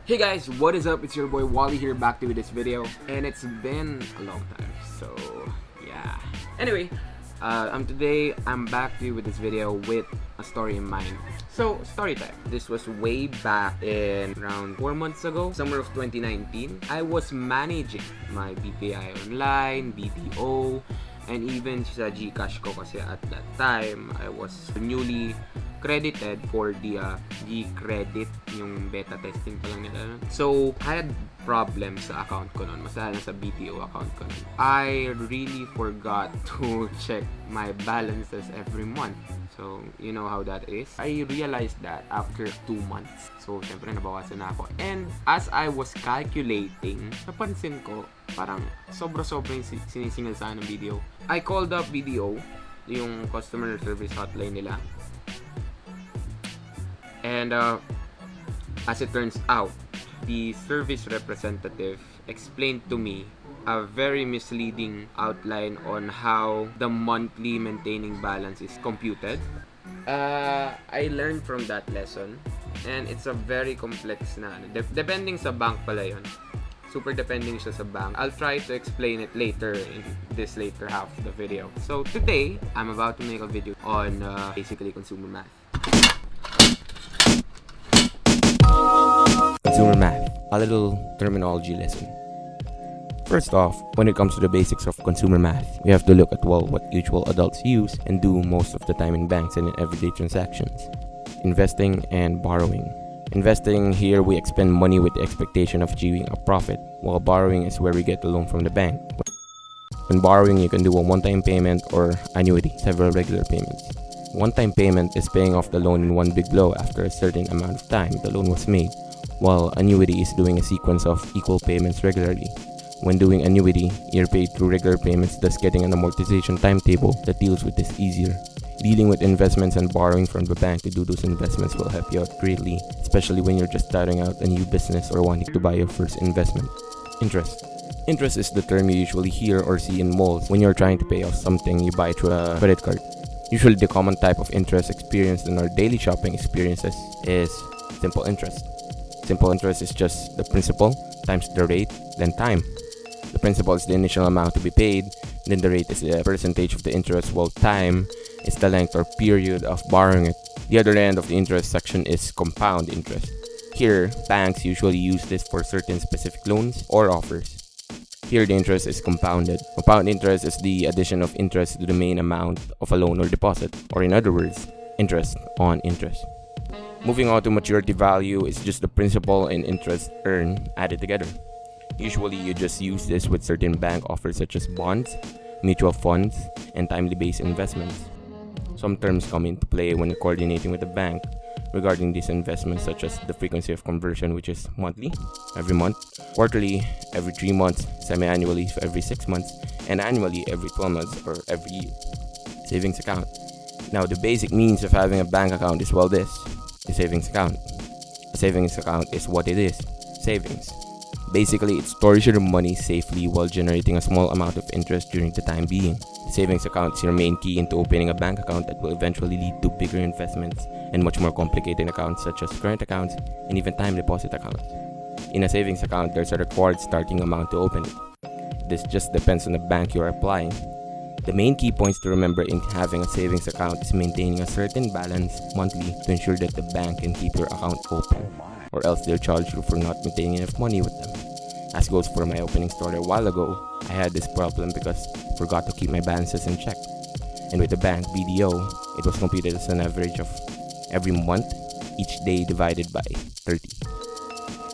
Hey guys, what is up? It's your boy Wally here, back to you with this video, and it's been a long time, so yeah. Anyway, today I'm back to you with this video with a story in mind. So, story time. This was way back in around 4 months ago, summer of 2019. I was managing my BPI Online, BPO, and even sa GCash ko kasi at that time, I was newly credited for the G-credit, yung beta testing pa lang nila. So, I had problems sa account ko nun, mas lalo sa BPO account ko nun. I really forgot to check my balances every month. So, you know how that is. I realized that after 2 months. So, syempre nabawasan na ako. And as I was calculating, napansin ko, parang sobra-sobra yung sinisingil sa akin ng BDO. I called up BDO, yung customer service hotline nila. And as it turns out, the service representative explained to me a very misleading outline on how the monthly maintaining balance is computed. I learned from that lesson, and it's a very complex na depending sa bank pala yun. Super depending siya sa bank. I'll try to explain it later in this later half of the video. So today, I'm about to make a video on basically consumer math. Consumer math, a little terminology lesson. First off, when it comes to the basics of consumer math, we have to look at what usual adults use and do most of the time in banks and in everyday transactions. Investing and borrowing. Investing, here we expend money with the expectation of achieving a profit, while borrowing is where we get a loan from the bank. When borrowing, you can do a one-time payment or annuity, several regular payments. One-time payment is paying off the loan in one big blow after a certain amount of time the loan was made, while annuity is doing a sequence of equal payments regularly. When doing annuity, you're paid through regular payments, thus getting an amortization timetable that deals with this easier. Dealing with investments and borrowing from the bank to do those investments will help you out greatly, especially when you're just starting out a new business or wanting to buy your first investment. Interest. Interest is the term you usually hear or see in malls when you're trying to pay off something you buy through a credit card. Usually the common type of interest experienced in our daily shopping experiences is simple interest. Simple interest is just the principal times the rate, then time. The principal is the initial amount to be paid, then the rate is the percentage of the interest, while time is the length or period of borrowing it. The other end of the interest section is compound interest. Here, banks usually use this for certain specific loans or offers. Here, the interest is compounded. Compound interest is the addition of interest to the main amount of a loan or deposit, or in other words, interest on interest. Moving on to maturity value, is just the principal and interest earned added together. Usually, you just use this with certain bank offers such as bonds, mutual funds, and timely based investments. Some terms come into play when coordinating with the bank regarding these investments, such as the frequency of conversion, which is monthly, every month, quarterly, every 3 months, semi-annually every 6 months, and annually every 12 months or every year. Savings account. Now, the basic means of having a bank account is this, the savings account. A savings account is what it is, savings. Basically, it stores your money safely while generating a small amount of interest during the time being. The savings account is your main key into opening a bank account that will eventually lead to bigger investments and much more complicated accounts such as current accounts and even time deposit accounts. In a savings account, there's a required starting amount to open it. This just depends on the bank you're applying. The main key points to remember in having a savings account is maintaining a certain balance monthly to ensure that the bank can keep your account open, or else they'll charge you for not maintaining enough money with them. As goes for my opening story a while ago, I had this problem because I forgot to keep my balances in check. And with the bank BDO, it was computed as an average of every month, each day divided by 30.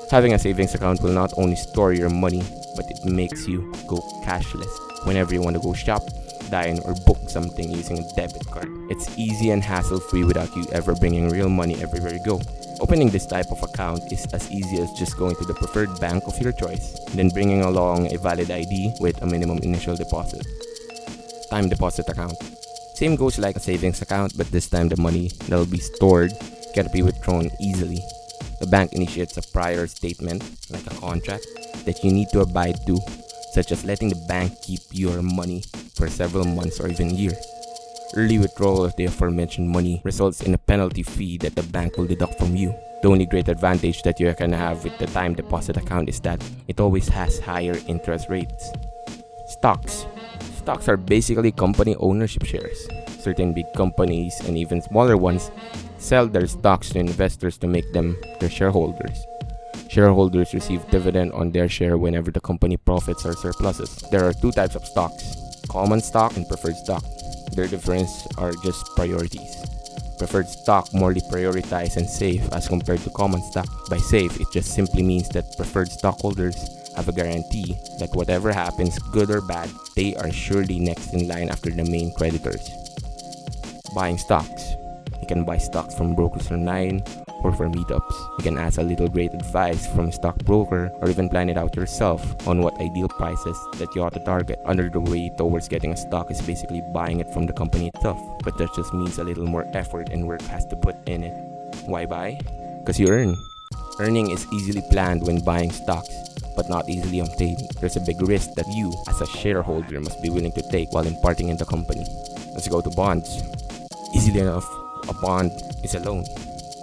Having a savings account will not only store your money, but it makes you go cashless whenever you want to go shop, dine, or book something using a debit card. It's easy and hassle-free without you ever bringing real money everywhere you go. Opening this type of account is as easy as just going to the preferred bank of your choice, then bringing along a valid ID with a minimum initial deposit. Time deposit account. Same goes like a savings account, but this time the money that will be stored can be withdrawn easily. The bank initiates a prior statement, like a contract, that you need to abide to, such as letting the bank keep your money for several months or even years. Early withdrawal of the aforementioned money results in a penalty fee that the bank will deduct from you. The only great advantage that you can have with the time deposit account is that it always has higher interest rates. Stocks. Stocks are basically company ownership shares. Certain big companies and even smaller ones sell their stocks to investors to make them their shareholders. Shareholders receive dividend on their share whenever the company profits or surpluses. There are two types of stocks, common stock and preferred stock. Their difference are just priorities. Preferred stock morely prioritized and safe as compared to common stock. By safe, it just simply means that preferred stockholders have a guarantee that whatever happens, good or bad, they are surely next in line after the main creditors. Buying stocks. You can buy stocks from brokers online or for meetups. You can ask a little great advice from a stockbroker or even plan it out yourself on what ideal prices that you ought to target. Another way towards getting a stock is basically buying it from the company itself, but that just means a little more effort and work has to put in it. Why buy? Because you earn. Earning is easily planned when buying stocks, but not easily obtained. There's a big risk that you, as a shareholder, must be willing to take while imparting in the company. Let's go to bonds. Easily enough, a bond is a loan.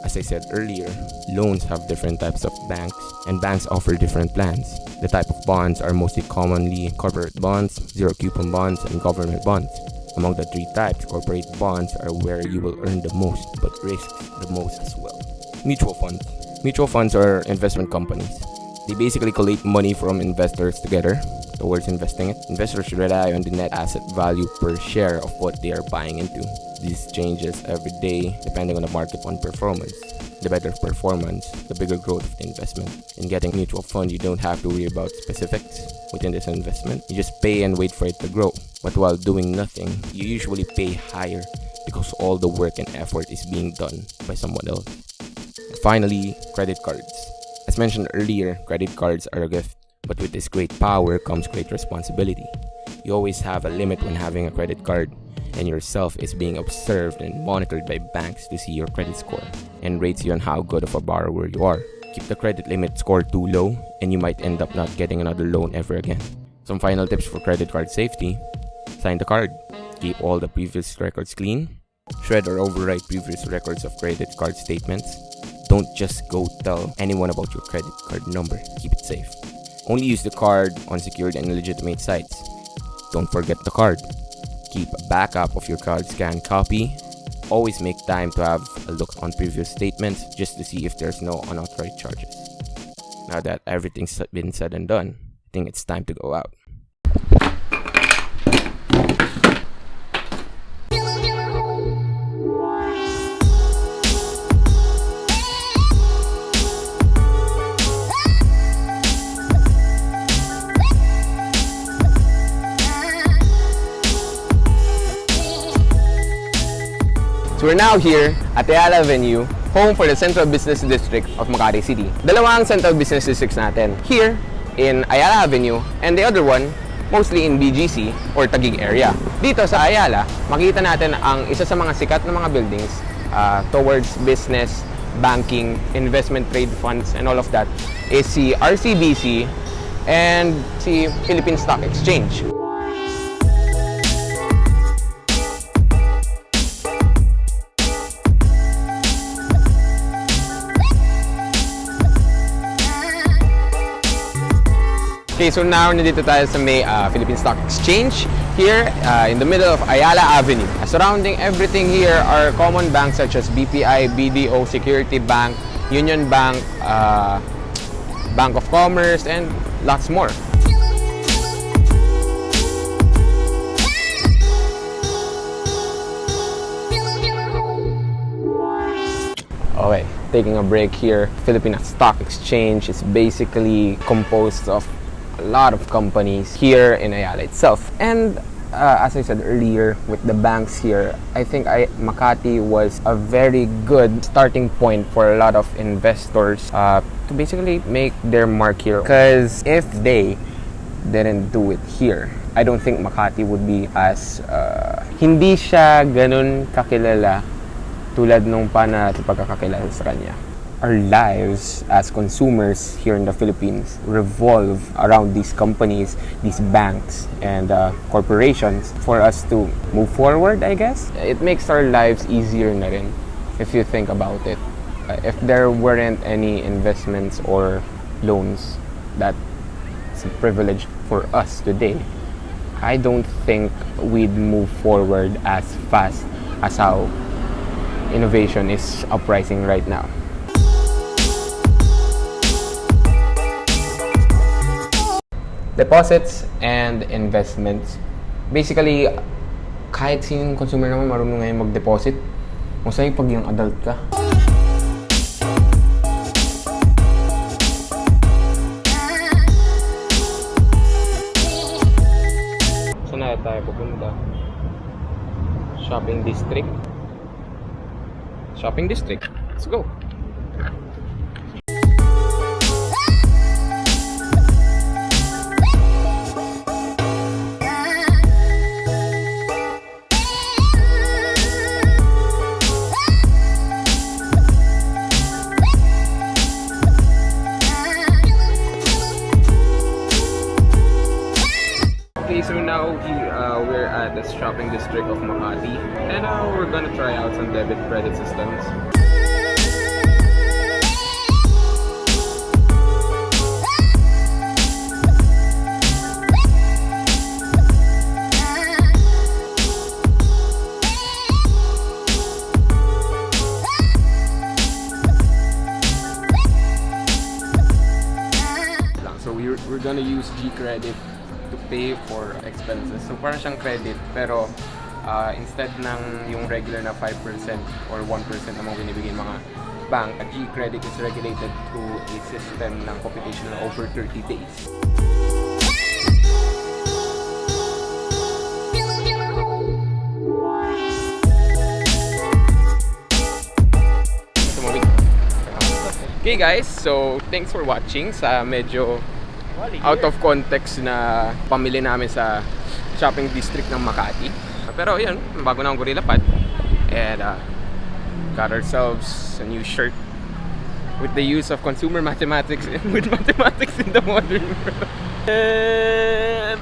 As I said earlier, loans have different types of banks, and banks offer different plans. The type of bonds are mostly commonly corporate bonds, zero-coupon bonds, and government bonds. Among the three types, corporate bonds are where you will earn the most, but risk the most as well. Mutual funds. Mutual funds are investment companies. They basically collate money from investors together towards investing it. Investors rely on the net asset value per share of what they are buying into. This changes every day depending on the market fund performance. The better performance, the bigger growth of the investment. In getting a mutual fund, you don't have to worry about specifics within this investment. You just pay and wait for it to grow. But while doing nothing, you usually pay higher because all the work and effort is being done by someone else. And finally, credit cards. As mentioned earlier, credit cards are a gift, but with this great power comes great responsibility. You always have a limit when having a credit card, and yourself is being observed and monitored by banks to see your credit score and rates you on how good of a borrower you are. Keep the credit limit score too low and you might end up not getting another loan ever again. Some final tips for credit card safety. Sign the card. Keep all the previous records clean. Shred or overwrite previous records of credit card statements. Don't just go tell anyone about your credit card number. Keep it safe. Only use the card on secured and legitimate sites. Don't forget the card. Keep a backup of your card scanned copy. Always make time to have a look on previous statements just to see if there's no unauthorized charges. Now that everything's been said and done, I think it's time to go out. So we're now here at Ayala Avenue, home for the Central Business District of Makati City. Dalawang Central Business Districts natin, here in Ayala Avenue and the other one mostly in BGC or Taguig area. Dito sa Ayala, makita natin ang isa sa mga sikat na mga buildings towards business, banking, investment trade funds and all of that is si RCBC and si Philippine Stock Exchange. Okay, so now nandito tayo sa may Philippine Stock Exchange here in the middle of Ayala Avenue. Surrounding everything here are common banks such as BPI, BDO, Security Bank, Union Bank, Bank of Commerce, and lots more. Okay, taking a break here. Philippine Stock Exchange is basically composed of a lot of companies here in Ayala itself. And as I said earlier, with the banks here, I think Makati was a very good starting point for a lot of investors to basically make their mark here. Because if they didn't do it here, I don't think Makati would be as hindi siya ganun kakilala tulad nung pagkakakilala sa kanya. Our lives as consumers here in the Philippines revolve around these companies, these banks, and corporations for us to move forward, I guess. It makes our lives easier na rin if you think about it. if there weren't any investments or loans that's a privilege for us today, I don't think we'd move forward as fast as how innovation is uprising right now. Deposits and investments. Basically, kahit sinong consumer naman marunong ngayon mag-deposit. Masaya pag yung adult ka. Saan na tayo pupunta? Shopping district. Shopping district. Let's go. Okay, so now we're at the shopping district of Makati, and we're gonna try out some debit credit systems. So we're gonna use G credit to pay for expenses. So parang siyang credit, pero instead ng yung regular na 5% or 1% na mga binibigay mga bank, G credit is regulated through a system ng computation na over 30 days. Okay guys, so thanks for watching sa medyo out of context na pamili namin sa shopping district ng Makati. Pero yun, bago na ang Gorilla Pad, and got ourselves a new shirt with the use of consumer mathematics with mathematics in the modern world.